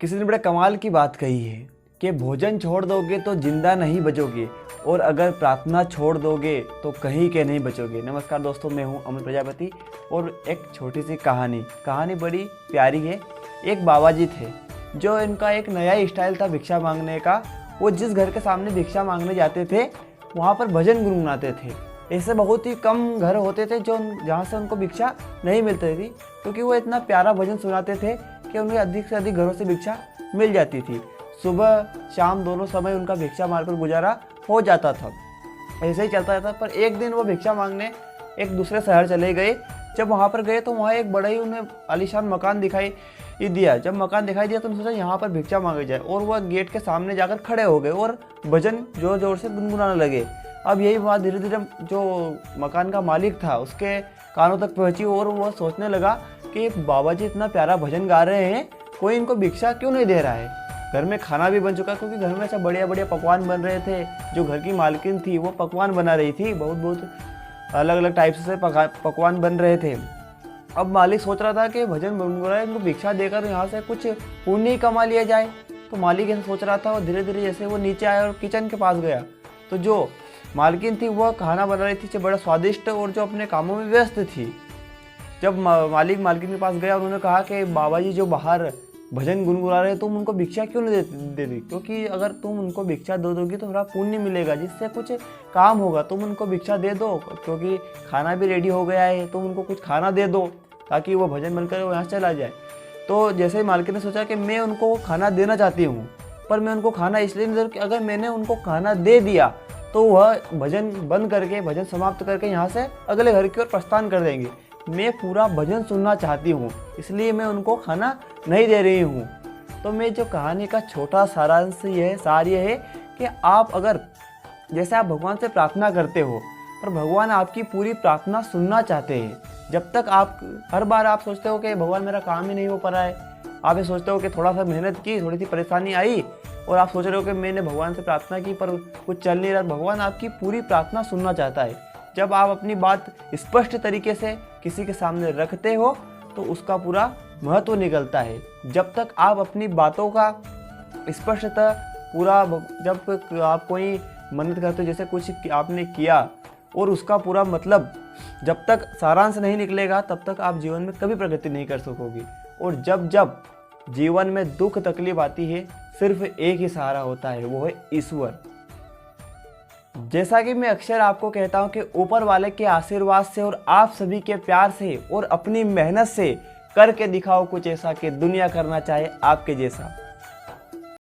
किसी ने बड़े कमाल की बात कही है कि भोजन छोड़ दोगे तो जिंदा नहीं बचोगे और अगर प्रार्थना छोड़ दोगे तो कहीं के नहीं बचोगे। नमस्कार दोस्तों, मैं हूं अमन प्रजापति और एक छोटी सी कहानी बड़ी प्यारी है। एक बाबा जी थे जो इनका एक नया स्टाइल था भिक्षा मांगने का। वो जिस घर के सामने भिक्षा मांगने जाते थे वहाँ पर भजन गुनगुनाते थे। ऐसे बहुत ही कम घर होते थे जो जहाँ से उनको भिक्षा नहीं मिलती थी, क्योंकि वो इतना प्यारा भजन सुनाते थे कि उन्हें अधिक से अधिक घरों से भिक्षा मिल जाती थी। सुबह शाम दोनों समय उनका भिक्षा मारकर गुजारा हो जाता था। ऐसे ही चलता था। पर एक दिन वो भिक्षा मांगने एक दूसरे शहर चले गए। जब वहाँ पर गए तो वहाँ एक बड़ा ही उन्हें आलीशान मकान दिखाई दिया। जब मकान दिखाई दिया तो उन्होंने सोचा यहाँ पर भिक्षा मांगी जाए, और वह गेट के सामने जाकर खड़े हो गए और भजन जोर जोर से गुनगुनाने लगे। अब यही बात धीरे धीरे जो मकान का मालिक था उसके कानों तक पहुँची और वह सोचने लगा कि बाबा जी इतना प्यारा भजन गा रहे हैं, कोई इनको भिक्षा क्यों नहीं दे रहा है। घर में खाना भी बन चुका, क्योंकि घर में ऐसा बढ़िया बढ़िया पकवान बन रहे थे। जो घर की मालकिन थी वो पकवान बना रही थी, बहुत अलग अलग टाइप से पकवान बन रहे थे। अब मालिक सोच रहा था कि भजन गुनगुना रहे, इनको भिक्षा देकर यहाँ से कुछ पुण्य कमा लिया जाए। तो मालिक ऐसा सोच रहा था और धीरे धीरे जैसे वो नीचे आया और किचन के पास गया तो जो मालकिन थी वह खाना बना रही थी, जो बड़ा स्वादिष्ट और जो अपने कामों में व्यस्त थी। जब मालिक मालकिन के पास गया, उन्होंने कहा कि बाबा जी जो बाहर भजन गुनगुना रहे तुम उनको भिक्षा क्यों नहीं दे दी, क्योंकि अगर तुम उनको भिक्षा दे दोगी तो थोड़ा पुण्य मिलेगा, जिससे कुछ काम होगा। तुम उनको भिक्षा दे दो, क्योंकि खाना भी रेडी हो गया है, तुम उनको कुछ खाना दे दो ताकि वो भजन बनकर वो यहाँ चला जाए। तो जैसे ही मालकिन ने सोचा कि मैं उनको खाना देना चाहती हूँ, पर मैं उनको खाना इसलिए नहीं दे रहा कि अगर मैंने उनको खाना दे दिया तो वह भजन बंद करके, भजन समाप्त करके यहाँ से अगले घर की ओर प्रस्थान कर देंगे। मैं पूरा भजन सुनना चाहती हूँ, इसलिए मैं उनको खाना नहीं दे रही हूँ। तो मैं जो कहानी का छोटा सारांश सार ये है कि आप अगर जैसे आप भगवान से प्रार्थना करते हो, पर भगवान आपकी पूरी प्रार्थना सुनना चाहते हैं। जब तक आप हर बार आप सोचते हो कि भगवान मेरा काम ही नहीं हो पा रहा है, आप ये सोचते हो कि थोड़ा सा मेहनत की, थोड़ी सी परेशानी आई और आप सोच रहे हो कि मैंने भगवान से प्रार्थना की पर कुछ चल नहीं रहा। भगवान आपकी पूरी प्रार्थना सुनना चाहता है। जब आप अपनी बात स्पष्ट तरीके से किसी के सामने रखते हो तो उसका पूरा महत्व निकलता है। जब तक आप अपनी बातों का स्पष्टता पूरा, जब आप कोई मन्नत करते हो, जैसे कुछ आपने किया और उसका पूरा मतलब जब तक सारांश नहीं निकलेगा तब तक आप जीवन में कभी प्रगति नहीं कर सकोगे। और जब जब जीवन में दुख तकलीफ आती है सिर्फ एक ही सहारा होता है, वो है ईश्वर। जैसा कि मैं अक्सर आपको कहता हूं कि ऊपर वाले के आशीर्वाद से और आप सभी के प्यार से और अपनी मेहनत से करके दिखाओ कुछ ऐसा कि दुनिया करना चाहे आपके जैसा।